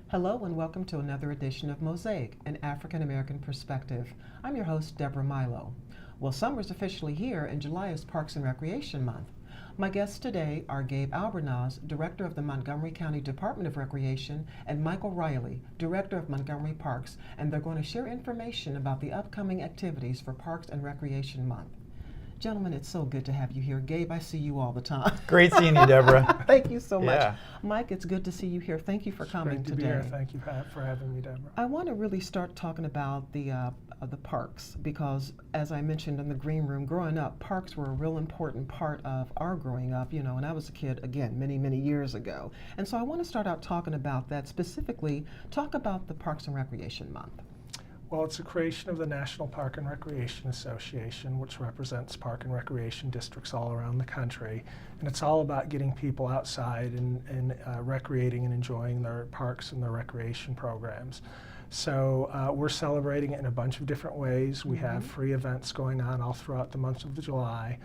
Hello and welcome to another edition of Mosaic, an African American perspective. I'm your host, Deborah Milo. Well, summer's officially here and July is Parks and Recreation Month. My guests today are Gabe Albornoz, Director of the Montgomery County Department of Recreation, and Michael Riley, Director of Montgomery Parks, and they're going to share information about the upcoming activities for Parks and Recreation Month. Gentlemen, it's so good to have you here. Gabe, I see you all the time. Great seeing you, Deborah. Thank you so much. Yeah. Mike, it's good to see you here. Thank you for coming Great to today. be here. Thank you for having me, Deborah. I want to really start talking about the parks because, as I mentioned in the green room, growing up, parks were a real important part of our growing up, you know, when I was a kid, again, many, many years ago. And so I want to start out talking about that, specifically talk about the Parks and Recreation Month. Well, it's a creation of the National Park and Recreation Association, which represents park and recreation districts all around the country. And it's all about getting people outside and recreating and enjoying their parks and their recreation programs. So we're celebrating it in a bunch of different ways. We have free events going on all throughout the month of July.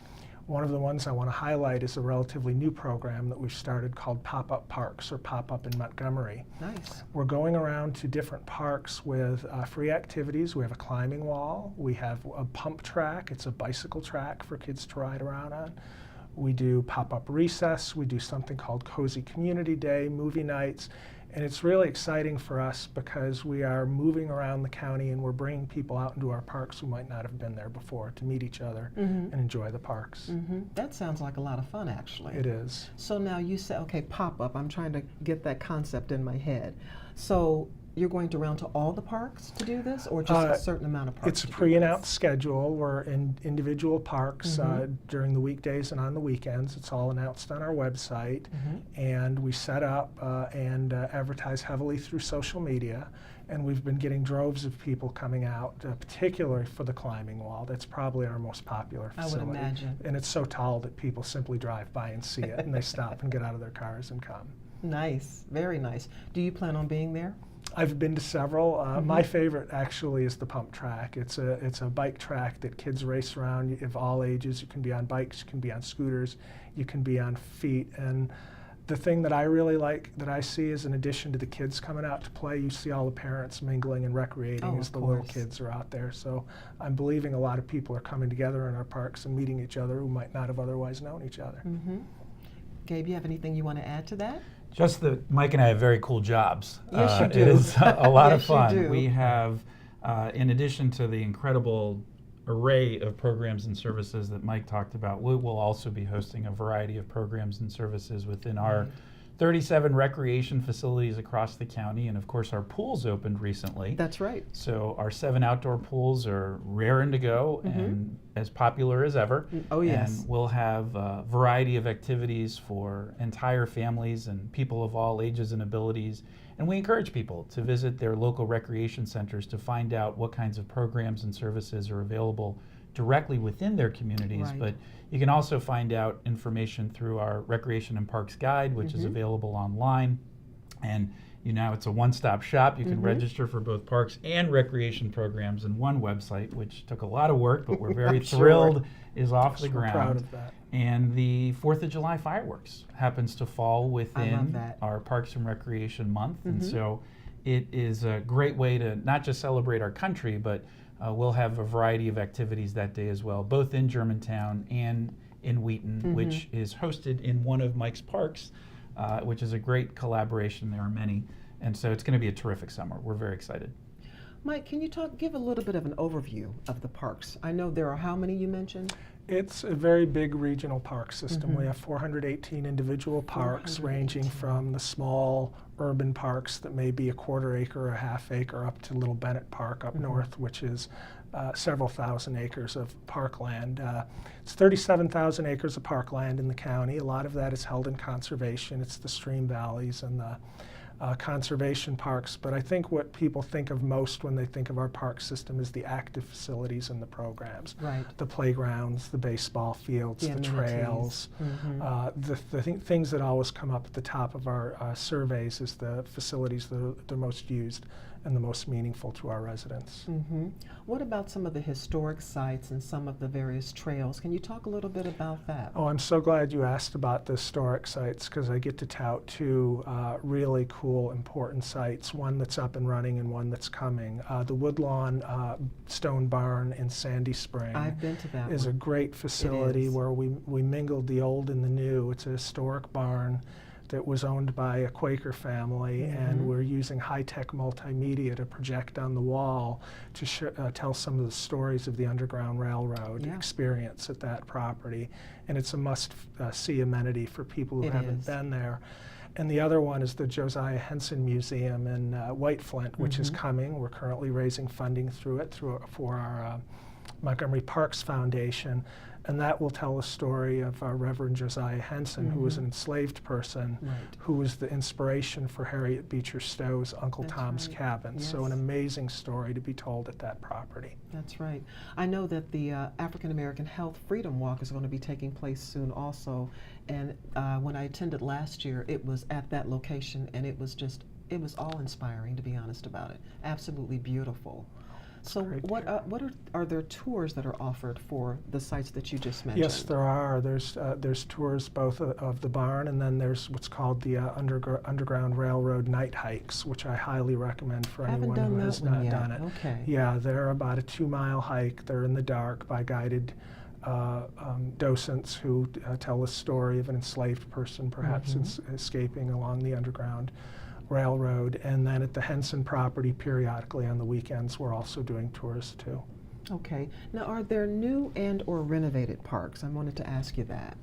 One of the ones I want to highlight is a relatively new program that we've started called Pop-Up Parks, or Pop-Up in Montgomery. Nice. We're going around to different parks with free activities. We have a climbing wall. We have a pump track. It's a bicycle track for kids to ride around on. We do pop-up recess. We do something called Cozy Community Day, movie nights. And it's really exciting for us because we are moving around the county and we're bringing people out into our parks who might not have been there before to meet each other and enjoy the parks. That sounds like a lot of fun, actually. It is. So now you say, okay, pop-up. I'm trying to get that concept in my head. So you're going around to all the parks to do this, or just a certain amount of parks? It's a pre-announced schedule. We're in individual parks during the weekdays and on the weekends. It's all announced on our website, and we set up and advertise heavily through social media. And we've been getting droves of people coming out, particularly for the climbing wall. That's probably our most popular facility. I would imagine. And it's so tall that people simply drive by and see it, and they stop and get out of their cars and come. Nice, very nice. Do you plan on being there? I've been to several. My favorite actually is the pump track. It's a bike track that kids race around of all ages. You can be on bikes, you can be on scooters, you can be on feet. And the thing that I really like that I see is, in addition to the kids coming out to play, you see all the parents mingling and recreating as the little kids are out there. So I'm believing a lot of people are coming together in our parks and meeting each other who might not have otherwise known each other. Gabe, you have anything you want to add to that? Just that Mike and I have very cool jobs. Yes, you do. It is a lot of Yes, you fun. do. We have, in addition to the incredible array of programs and services that Mike talked about, we will also be hosting a variety of programs and services within our 37 recreation facilities across the county. And of course, our pools opened recently. That's right. So our 7 outdoor pools are raring to go and as popular as ever. Oh, yes. And we'll have a variety of activities for entire families and people of all ages and abilities. And we encourage people to visit their local recreation centers to find out what kinds of programs and services are available directly within their communities. Right. But you can also find out information through our Recreation and Parks Guide, which is available online. And it's a one-stop shop. You can register for both parks and recreation programs in one website, which took a lot of work, but we're very thrilled is off the ground. We're proud of that. And the 4th of July fireworks happens to fall within that. our Parks and Recreation Month. And so it is a great way to not just celebrate our country, but we'll have a variety of activities that day as well, both in Germantown and in Wheaton, which is hosted in one of Mike's parks, which is a great collaboration. There are many. And so it's going to be a terrific summer. We're very excited. Mike, can you give a little bit of an overview of the parks? I know there are how many you mentioned? It's a very big regional park system. We have 418 individual parks ranging from the small urban parks that may be a quarter acre or a half acre up to Little Bennett Park up north, which is several thousand acres of parkland. It's 37,000 acres of parkland in the county. A lot of that is held in conservation. It's the stream valleys and the conservation parks, but I think what people think of most when they think of our park system is the active facilities and the programs. Right. The playgrounds, the baseball fields, the trails. The things that always come up at the top of our surveys is the facilities that are the most used and the most meaningful to our residents. What about some of the historic sites and some of the various trails? Can you talk a little bit about that? Oh, I'm so glad you asked about the historic sites, because I get to tout two really cool cool, important sites, one that's up and running and one that's coming. The Woodlawn Stone Barn in Sandy Spring I've been to that is one. a great facility where we mingled the old and the new. It's a historic barn that was owned by a Quaker family, and we're using high-tech multimedia to project on the wall to tell some of the stories of the Underground Railroad experience at that property. And it's a must-see amenity for people who haven't been there. And the other one is the Josiah Henson Museum in White Flint, which is coming. We're currently raising funding through it for our Montgomery Parks Foundation. And that will tell a story of Reverend Josiah Henson, who was an enslaved person, who was the inspiration for Harriet Beecher Stowe's Uncle Tom's Cabin. Yes. So an amazing story to be told at that property. That's right. I know that the African American Health Freedom Walk is going to be taking place soon also. And when I attended last year, it was at that location, and it was all inspiring, to be honest about it. Absolutely beautiful. So are there tours that are offered for the sites that you just mentioned? Yes, there are. There's tours both of the barn, and then there's what's called the Underground Railroad night hikes, which I highly recommend for anyone who has not done it. Okay. Yeah, they're about a 2-mile hike. They're in the dark by guided docents who tell a story of an enslaved person, perhaps escaping along the Underground Railroad. And then at the Henson property, periodically on the weekends, we're also doing tours too. Okay. Now, are there new and or renovated parks? I wanted to ask you that.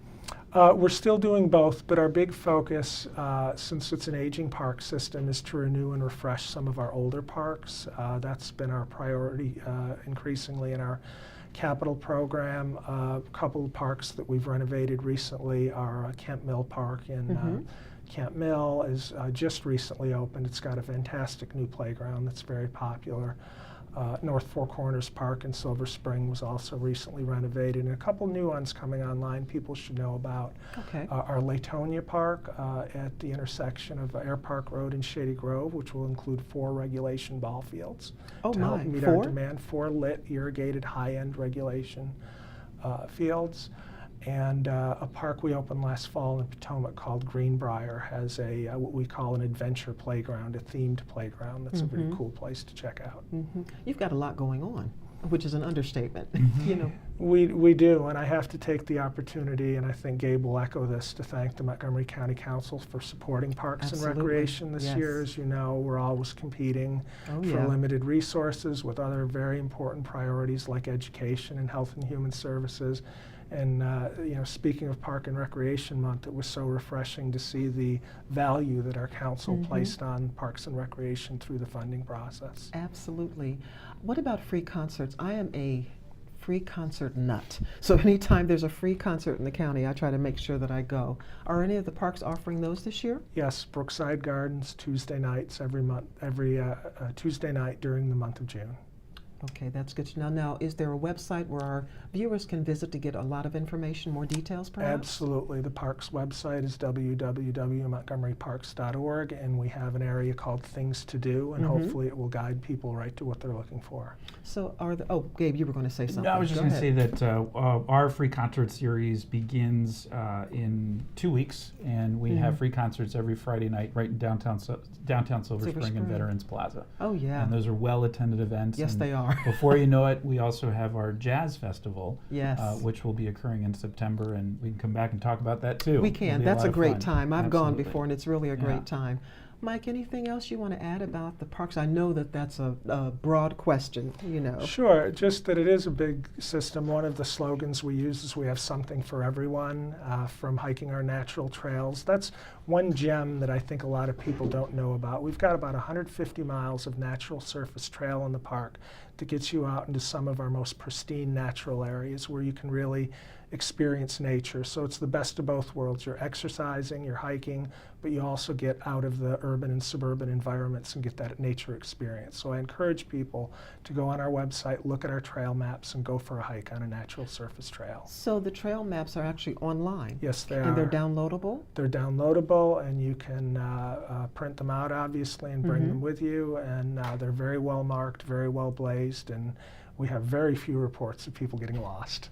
We're still doing both, but our big focus, since it's an aging park system, is to renew and refresh some of our older parks. That's been our priority increasingly in our capital program. A couple of parks that we've renovated recently are Kent Mill Park in Kent Mill is just recently opened. It's got a fantastic new playground that's very popular. North Four Corners Park in Silver Spring was also recently renovated, and a couple new ones coming online people should know about. Okay. Our Latonia Park at the intersection of Air Park Road and Shady Grove, which will include 4 regulation ball fields to help meet our demand. 4 lit, irrigated, high-end regulation fields. And a park we opened last fall in Potomac called Greenbrier has what we call an adventure playground, a themed playground. That's a pretty cool place to check out. You've got a lot going on, which is an understatement. You know. We do, and I have to take the opportunity, and I think Gabe will echo this, to thank the Montgomery County Council for supporting parks and recreation this year. As you know, we're always competing for limited resources with other very important priorities like education and health and human services. And you know, speaking of Park and Recreation Month, it was so refreshing to see the value that our council placed on parks and recreation through the funding process. Absolutely. What about free concerts? I am a free concert nut. So anytime there's a free concert in the county, I try to make sure that I go. Are any of the parks offering those this year? Yes, Brookside Gardens, Tuesday nights every month, every Tuesday night during the month of June. Okay, that's good to know. Now, is there a website where our viewers can visit to get a lot of information, more details perhaps? Absolutely. The parks website is www.montgomeryparks.org, and we have an area called Things to Do, and hopefully it will guide people right to what they're looking for. So Gabe, you were going to say something. No, I was just going to say that our free concert series begins in 2 weeks, and we have free concerts every Friday night right in downtown Silver Spring and Veterans Plaza. Oh, yeah. And those are well-attended events. Yes, they are. Before you know it, we also have our Jazz Festival, yes, which will be occurring in September, and we can come back and talk about that too. We can. That's a great time. I've gone before, and it's really a great Yeah. time. Mike, anything else you want to add about the parks? I know that that's a broad question, you know. Sure, just that it is a big system. One of the slogans we use is we have something for everyone, from hiking our natural trails. That's one gem that I think a lot of people don't know about. We've got about 150 miles of natural surface trail in the park that gets you out into some of our most pristine natural areas where you can really experience nature. So it's the best of both worlds. You're exercising, you're hiking, but you also get out of the urban and suburban environments and get that nature experience. So I encourage people to go on our website, look at our trail maps, and go for a hike on a natural surface trail. So the trail maps are actually online? Yes, they are. And they're downloadable? They're downloadable, and you can print them out, obviously, and bring them with you. And they're very well marked, very well blazed, and we have very few reports of people getting lost.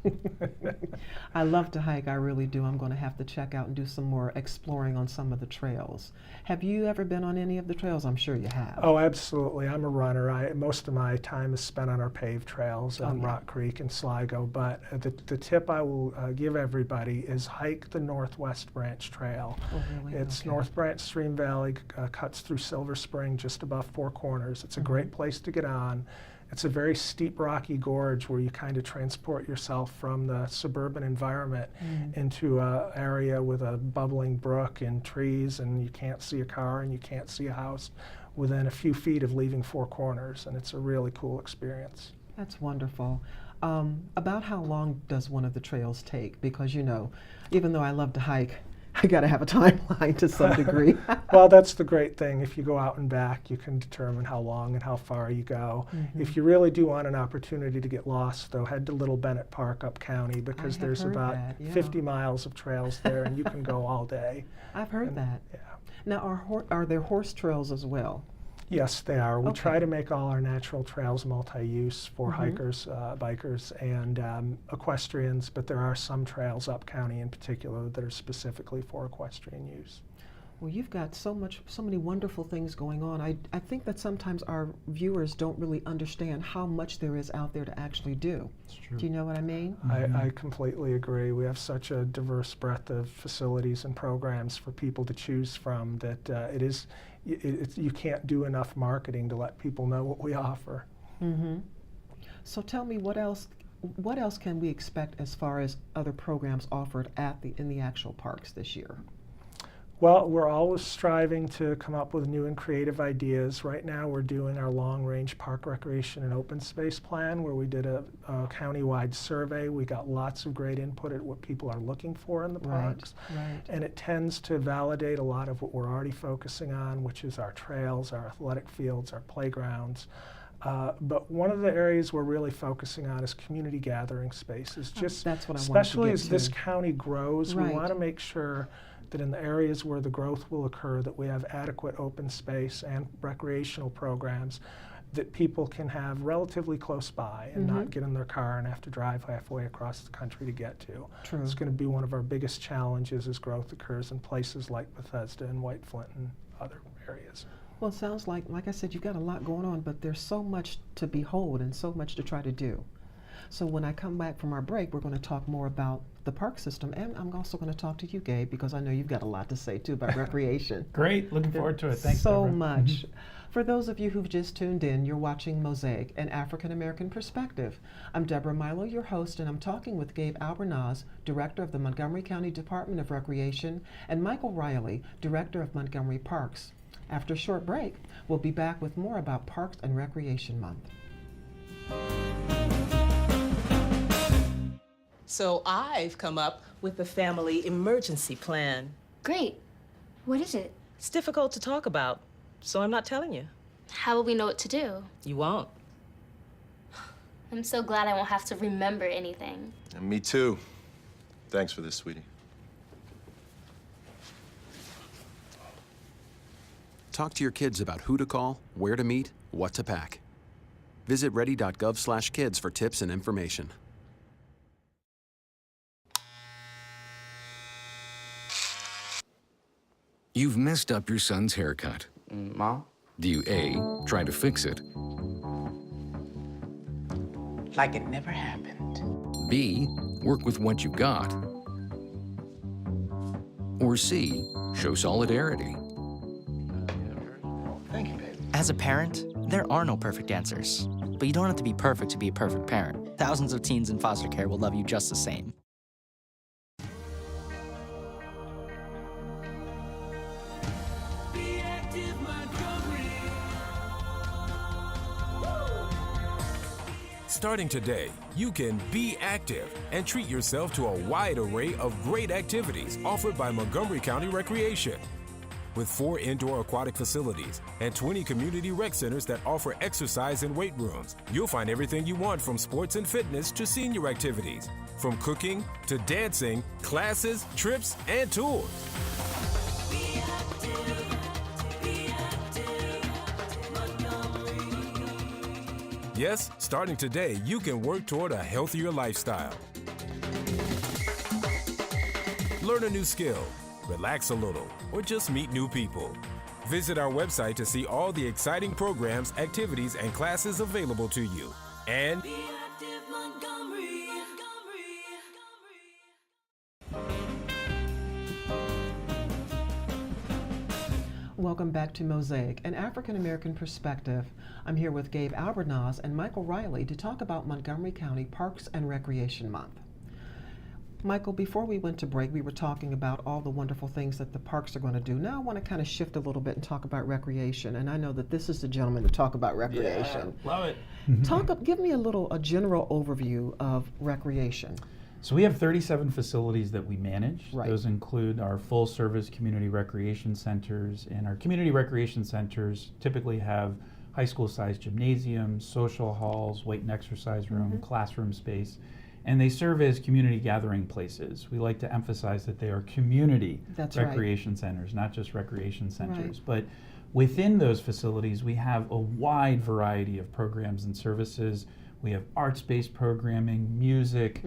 I love to hike, I really do. I'm going to have to check out and do some more exploring on some of the trails. Have you ever been on any of the trails? I'm sure you have. Oh, absolutely. I'm a runner. Most of my time is spent on our paved trails on yeah. Rock Creek and Sligo, but the tip I will give everybody is hike the Northwest Branch Trail. Oh, really? It's Okay. North Branch Stream Valley, cuts through Silver Spring just above Four Corners. It's a great place to get on. It's a very steep, rocky gorge where you kind of transport yourself from the suburban environment into an area with a bubbling brook and trees, and you can't see a car and you can't see a house within a few feet of leaving Four Corners, and it's a really cool experience. That's wonderful. About how long does one of the trails take? Because, you know, even though I love to hike, I got to have a timeline to some degree. Well, that's the great thing. If you go out and back, you can determine how long and how far you go. If you really do want an opportunity to get lost, though, head to Little Bennett Park up county, because there's about that, yeah. 50 miles of trails there, and you can go all day. I've heard that. Yeah. Now, are there horse trails as well? Yes, they are. We Okay. try to make all our natural trails multi-use for hikers, bikers, and equestrians, but there are some trails up county in particular that are specifically for equestrian use. Well, you've got so many wonderful things going on. I think that sometimes our viewers don't really understand how much there is out there to actually do. It's true. Do you know what I mean? I completely agree. We have such a diverse breadth of facilities and programs for people to choose from that you can't do enough marketing to let people know what we offer. So tell me, what else can we expect as far as other programs offered in the actual parks this year? Well, we're always striving to come up with new and creative ideas. Right now we're doing our long-range park recreation and open space plan, where we did a county-wide survey. We got lots of great input at what people are looking for in the parks. Right. And it tends to validate a lot of what we're already focusing on, which is our trails, our athletic fields, our playgrounds. But one of the areas we're really focusing on is community gathering spaces. That's what I wanted to especially get as this to. county grows, we Right. want to make sure that in the areas where the growth will occur, that we have adequate open space and recreational programs that people can have relatively close by and not get in their car and have to drive halfway across the country to get to. True. It's going to be one of our biggest challenges as growth occurs in places like Bethesda and White Flint and other areas. Well, it sounds like I said, you've got a lot going on, but there's so much to behold and so much to try to do. So when I come back from our break, we're going to talk more about the park system, and I'm also going to talk to you, Gabe, because I know you've got a lot to say too about recreation. Great, looking forward to it. Thanks, so Deborah. much. For those of you who've just tuned in, you're watching Mosaic, an African American perspective. I'm Deborah Milo, your host, and I'm talking with Gabe Albornoz, Director of the Montgomery County Department of Recreation, and Michael Riley, Director of Montgomery Parks. After a short break, we'll be back with more about Parks and Recreation Month. So I've come up with the family emergency plan. Great. What is it? It's difficult to talk about, so I'm not telling you. How will we know what to do? You won't. I'm so glad I won't have to remember anything. And me too. Thanks for this, sweetie. Talk to your kids about who to call, where to meet, what to pack. Visit ready.gov/kids for tips and information. You've messed up your son's haircut. Mom? Do you A, try to fix it, Like it never happened. B, work with what you got, or C, show solidarity? Thank you, babe. As a parent, there are no perfect answers. But you don't have to be perfect to be a perfect parent. Thousands of teens in foster care will love you just the same. Starting today, you can be active and treat yourself to a wide array of great activities offered by Montgomery County Recreation. With 4 indoor aquatic facilities and 20 community rec centers that offer exercise and weight rooms, you'll find everything you want from sports and fitness to senior activities, from cooking to dancing, classes, trips, and tours. Yes, starting today, you can work toward a healthier lifestyle. Learn a new skill, relax a little, or just meet new people. Visit our website to see all the exciting programs, activities, and classes available to you. And Welcome back to Mosaic, an African American perspective. I'm here with Gabe Albornoz and Michael Riley to talk about Montgomery County Parks and Recreation Month. Michael, before we went to break, we were talking about all the wonderful things that the parks are going to do. Now I want to kind of shift a little bit and talk about recreation, and I know that this is the gentleman to talk about recreation. Yeah, love it. Give me a general overview of recreation. So we have 37 facilities that we manage. Right. Those include our full-service community recreation centers, and our community recreation centers typically have high school-sized gymnasiums, social halls, weight and exercise room, classroom space, and they serve as community gathering places. We like to emphasize that they are community recreation centers, not just recreation centers. But within those facilities, we have a wide variety of programs and services. We have arts-based programming, music.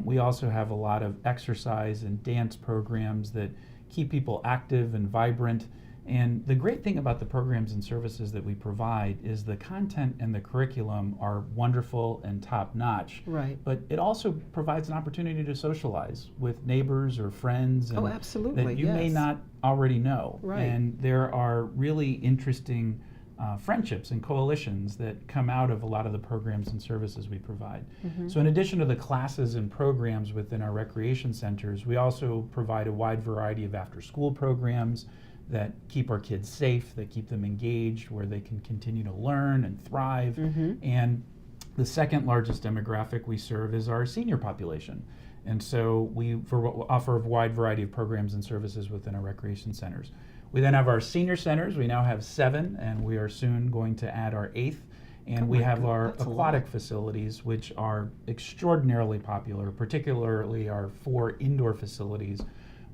We also have a lot of exercise and dance programs that keep people active and vibrant. And the great thing about the programs and services that we provide is the content and the curriculum are wonderful and top-notch. Right. But it also provides an opportunity to socialize with neighbors or friends and that you may not already know. Right. And there are really interesting friendships and coalitions that come out of a lot of the programs and services we provide. So in addition to the classes and programs within our recreation centers, we also provide a wide variety of after-school programs that keep our kids safe, that keep them engaged, where they can continue to learn and thrive. And the second largest demographic we serve is our senior population. And so we offer a wide variety of programs and services within our recreation centers. We then have our senior centers. We now have 7, and we are soon going to add our 8th. And we have our aquatic facilities, which are extraordinarily popular, particularly our 4 indoor facilities,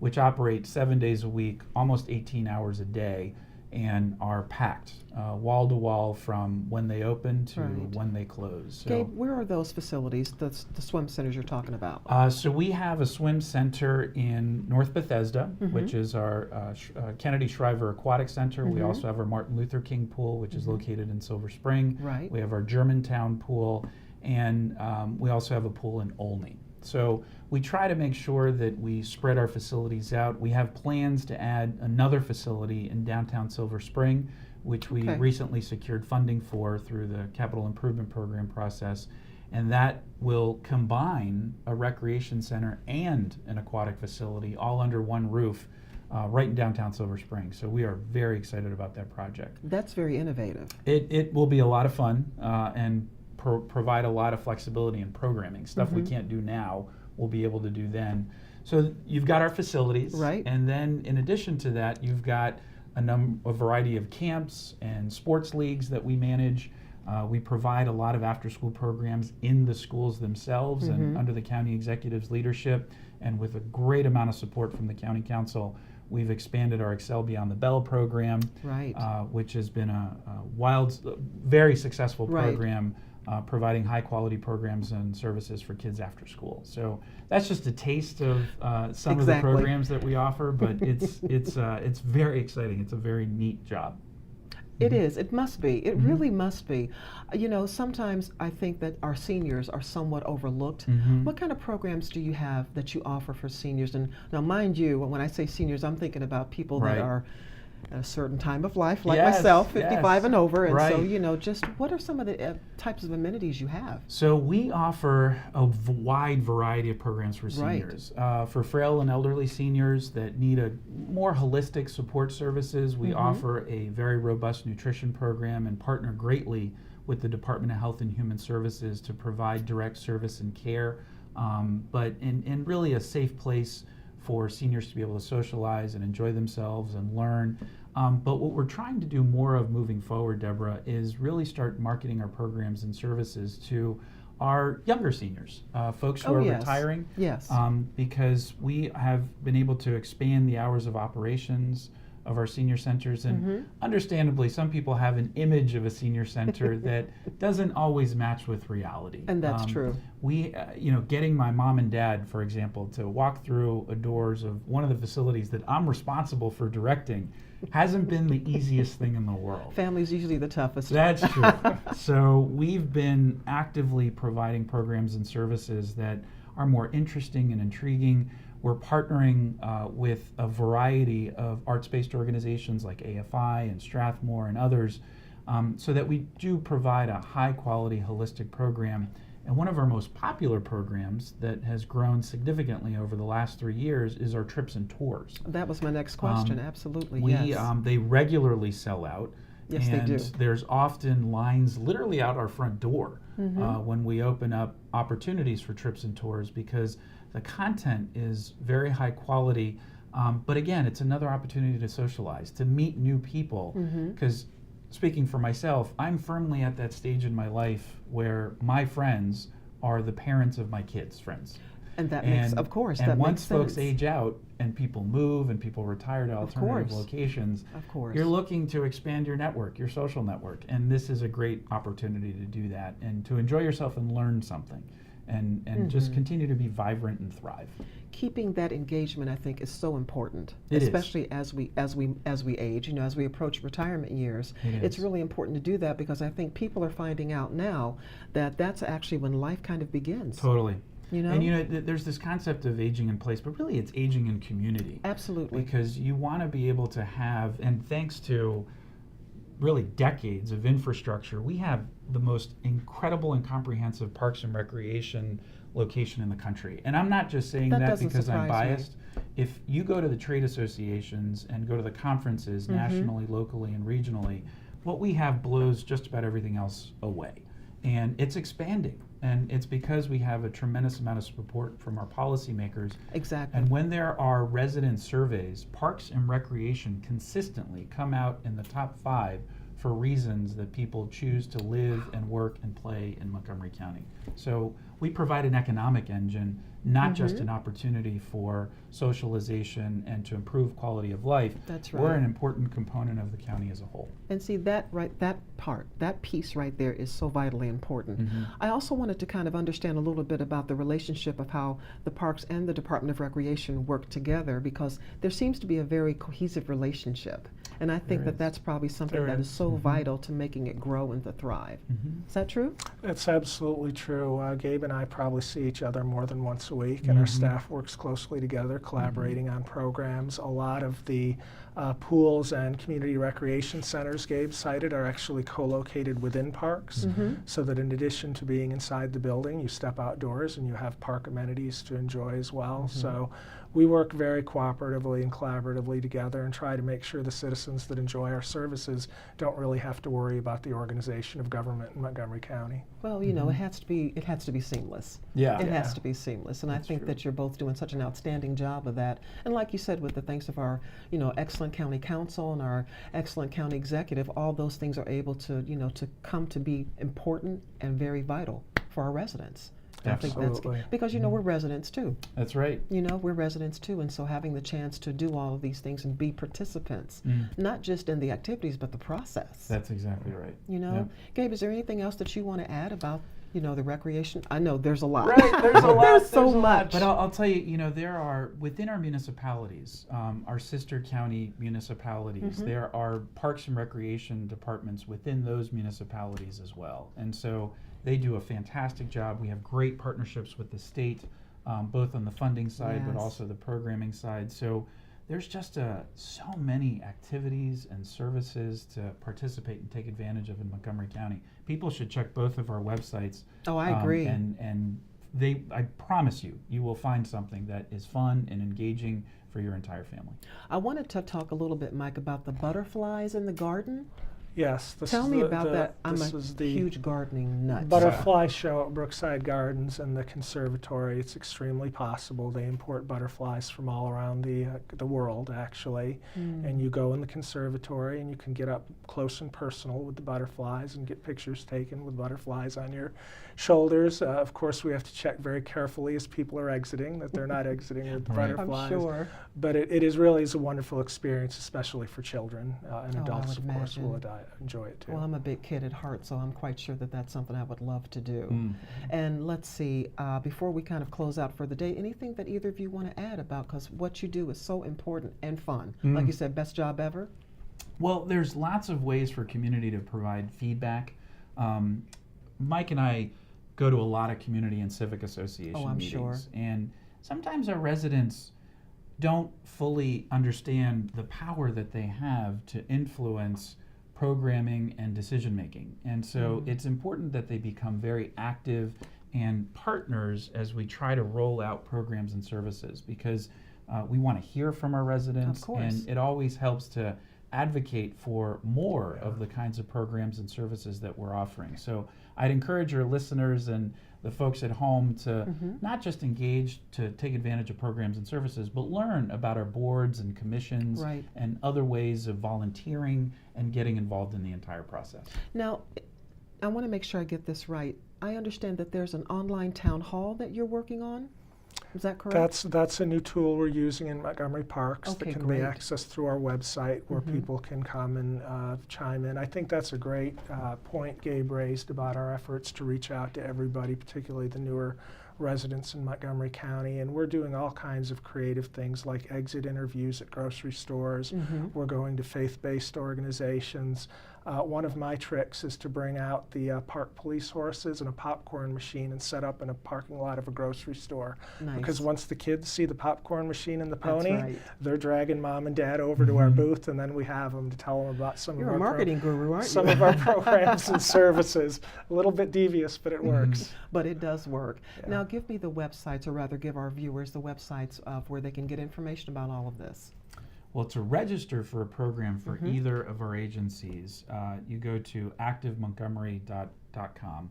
which operate 7 days a week, almost 18 hours a day, and are packed wall to wall from when they open to when they close. So, Gabe, where are those facilities, the swim centers you're talking about? So we have a swim center in North Bethesda, which is our Kennedy Shriver Aquatic Center. We also have our Martin Luther King pool, which is located in Silver Spring. Right. We have our Germantown pool, and we also have a pool in Olney. So we try to make sure that we spread our facilities out. We have plans to add another facility in downtown Silver Spring, which we recently secured funding for through the Capital Improvement Program process. And that will combine a recreation center and an aquatic facility all under one roof right in downtown Silver Spring. So we are very excited about that project. That's very innovative. It will be a lot of fun and provide a lot of flexibility in programming. Stuff we can't do now, we'll be able to do then. So you've got our facilities, and then in addition to that, you've got a variety of camps and sports leagues that we manage. We provide a lot of after-school programs in the schools themselves and under the county executive's leadership, and with a great amount of support from the county council. We've expanded our Excel Beyond the Bell program, which has been a very successful program, providing high-quality programs and services for kids after school. So that's just a taste of some of the programs that we offer, but it's very exciting. It's a very neat job. It is. It must be. It really must be. You know, sometimes I think that our seniors are somewhat overlooked. What kind of programs do you have that you offer for seniors? And now, mind you, when I say seniors, I'm thinking about people that are at a certain time of life, like myself, 55 and over. And so, you know, just what are some of the types of amenities you have? So we offer a wide variety of programs for seniors. For frail and elderly seniors that need a more holistic support services, we offer a very robust nutrition program and partner greatly with the Department of Health and Human Services to provide direct service and care, but in really a safe place for seniors to be able to socialize and enjoy themselves and learn. But what we're trying to do more of moving forward, Deborah, is really start marketing our programs and services to our younger seniors, folks who are retiring. Because we have been able to expand the hours of operations of our senior centers, and understandably, some people have an image of a senior center that doesn't always match with reality. And that's true. We, getting my mom and dad, for example, to walk through the doors of one of the facilities that I'm responsible for directing hasn't been the easiest thing in the world. Family's usually the toughest. That's true. So we've been actively providing programs and services that are more interesting and intriguing. We're partnering with a variety of arts-based organizations like AFI and Strathmore and others, so that we do provide a high-quality, holistic program. And one of our most popular programs that has grown significantly over the last 3 years is our trips and tours. That was my next question. Absolutely, yes. They regularly sell out. Yes, and they do. There's often lines literally out our front door when we open up opportunities for trips and tours, because the content is very high quality. But again, it's another opportunity to socialize, to meet new people. Because speaking for myself, I'm firmly at that stage in my life where my friends are the parents of my kids' friends. And that makes, of course, and that once makes sense. folks age out and people move and people retire to alternative locations, of course, you're looking to expand your network, your social network, and this is a great opportunity to do that and to enjoy yourself and learn something, and just continue to be vibrant and thrive. Keeping that engagement, I think, is so important, It especially is. as we age. As we approach retirement years, it's really important to do that, because I think people are finding out now that that's actually when life kind of begins. Totally. And there's this concept of aging in place, but really it's aging in community. Absolutely. Because you want to be able to have, and thanks to really decades of infrastructure, we have the most incredible and comprehensive parks and recreation location in the country. And I'm not just saying that because I'm biased. If you go to the trade associations and go to the conferences nationally, locally, and regionally, what we have blows just about everything else away. And it's expanding. And it's because we have a tremendous amount of support from our policymakers. Exactly. And when there are resident surveys, parks and recreation consistently come out in the top 5 for reasons that people choose to live and work and play in Montgomery County. So we provide an economic engine, not just an opportunity for socialization and to improve quality of life. That's right. We're an important component of the county as a whole. And see, that piece right there is so vitally important. I also wanted to kind of understand a little bit about the relationship of how the parks and the Department of Recreation work together, because there seems to be a very cohesive relationship. And I think that's probably something that is so vital to making it grow and to thrive. Is that true? That's absolutely true. Gabe and I probably see each other more than once a week, and our staff works closely together, collaborating on programs. A lot of the pools and community recreation centers Gabe cited are actually co-located within parks, so that in addition to being inside the building, you step outdoors and you have park amenities to enjoy as well. So we work very cooperatively and collaboratively together and try to make sure the citizens that enjoy our services don't really have to worry about the organization of government in Montgomery County. Well, it has to be seamless. Yeah. It has to be seamless, and I think that you're both doing such an outstanding job of that. And like you said, with the thanks of our, excellent county council and our excellent county executive, all those things are able to, to come to be important and very vital for our residents. Absolutely. I think that's because we're residents too. That's right. We're residents too, and so having the chance to do all of these things and be participants, not just in the activities but the process. That's exactly right. Gabe, is there anything else that you want to add about the recreation? I know there's a lot. Right, there's a lot. There's so much. But I'll tell you, there are, within our municipalities, our sister county municipalities, there are parks and recreation departments within those municipalities as well. And so they do a fantastic job. We have great partnerships with the state, both on the funding side, but also the programming side. So there's just so many activities and services to participate and take advantage of in Montgomery County. People should check both of our websites. Oh, I agree. And I promise you will find something that is fun and engaging for your entire family. I wanted to talk a little bit, Mike, about the butterflies in the garden. Yes. Tell me about that. I'm this a is the huge gardening nut. butterfly show at Brookside Gardens and the conservatory. It's extremely possible. They import butterflies from all around the world, actually. And you go in the conservatory and you can get up close and personal with the butterflies and get pictures taken with butterflies on your shoulders. Of course, we have to check very carefully as people are exiting that they're not exiting with the butterflies. I'm sure. But it is really a wonderful experience, especially for children, and adults, would of course, will imagine. enjoy it too. Well, I'm a big kid at heart, so I'm quite sure that that's something I would love to do. And let's see, before we kind of close out for the day, anything that either of you want to add about, because what you do is so important and fun. Like you said, best job ever? Well, there's lots of ways for community to provide feedback. Mike and I go to a lot of community and civic association I'm meetings. sure. And sometimes our residents don't fully understand the power that they have to influence programming and decision making. And so it's important that they become very active and partners as we try to roll out programs and services, because we want to hear from our residents, and it always helps to advocate for more of the kinds of programs and services that we're offering. So I'd encourage your listeners and the folks at home to not just engage to take advantage of programs and services, but learn about our boards and commissions and other ways of volunteering and getting involved in the entire process. Now, I want to make sure I get this right. I understand that there's an online town hall that you're working on. Is that correct? That's a new tool we're using in Montgomery Parks that can great. be accessed through our website, where people can come and chime in. I think that's a great point Gabe raised about our efforts to reach out to everybody, particularly the newer residents in Montgomery County. And we're doing all kinds of creative things like exit interviews at grocery stores. We're going to faith-based organizations. One of my tricks is to bring out the park police horses and a popcorn machine and set up in a parking lot of a grocery store. Because once the kids see the popcorn machine and the pony, they're dragging mom and dad over to our booth, and then we have them to tell them about some You're of our a marketing guru, aren't you? some of our programs and services. A little bit devious, but it works. But it does work. Now give me the websites, or rather give our viewers the websites of where they can get information about all of this. Well, to register for a program for either of our agencies, you go to activemontgomery.com.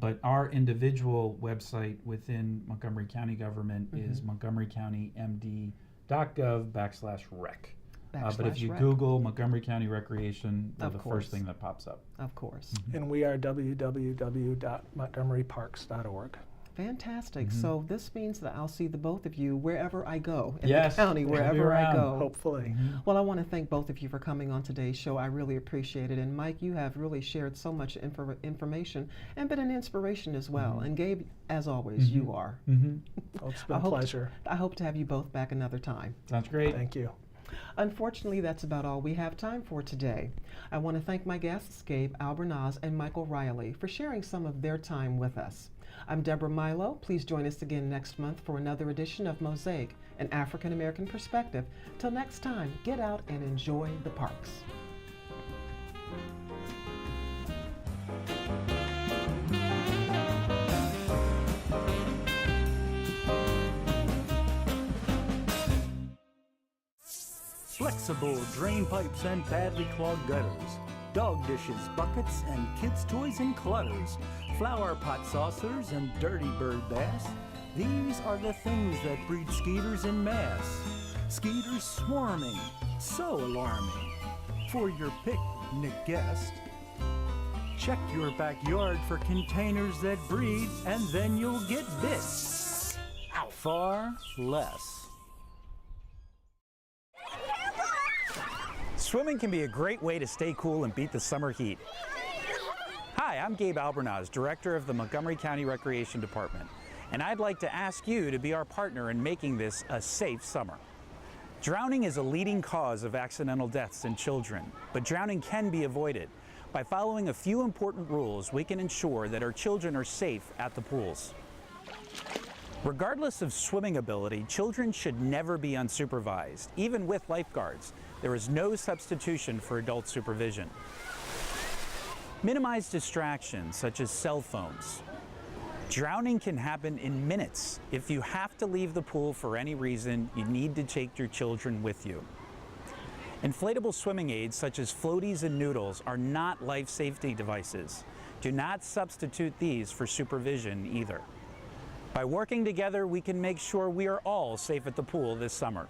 But our individual website within Montgomery County government is montgomerycountymd.gov/rec. But if you Google Montgomery County Recreation, we're the first thing that pops up. Of course. And we are www.montgomeryparks.org. Fantastic. So this means that I'll see the both of you wherever I go in the county, wherever I go. Hopefully. Well, I want to thank both of you for coming on today's show. I really appreciate it. And Mike, you have really shared so much information and been an inspiration as well. And Gabe, as always, you are. Well, it's been a pleasure. I hope to have you both back another time. Sounds great. Thank you. Unfortunately, that's about all we have time for today. I want to thank my guests, Gabe Albornoz and Michael Riley, for sharing some of their time with us. I'm Deborah Milo. Please join us again next month for another edition of Mosaic, an African American perspective. Till next time, get out and enjoy the parks. Flexible drain pipes and badly clogged gutters, dog dishes, buckets, and kids' toys and clutters, flower pot saucers and dirty bird bass. These are the things that breed skeeters en masse. Skeeters swarming, so alarming. For your picnic guest, check your backyard for containers that breed, and then you'll get bit. Far less. Swimming can be a great way to stay cool and beat the summer heat. Hi, I'm Gabe Albornoz, Director of the Montgomery County Recreation Department, and I'd like to ask you to be our partner in making this a safe summer. Drowning is a leading cause of accidental deaths in children, but drowning can be avoided. By following a few important rules, we can ensure that our children are safe at the pools. Regardless of swimming ability, children should never be unsupervised, even with lifeguards. There is no substitution for adult supervision. Minimize distractions such as cell phones. Drowning can happen in minutes. If you have to leave the pool for any reason, you need to take your children with you. Inflatable swimming aids such as floaties and noodles are not life safety devices. Do not substitute these for supervision either. By working together, we can make sure we are all safe at the pool this summer.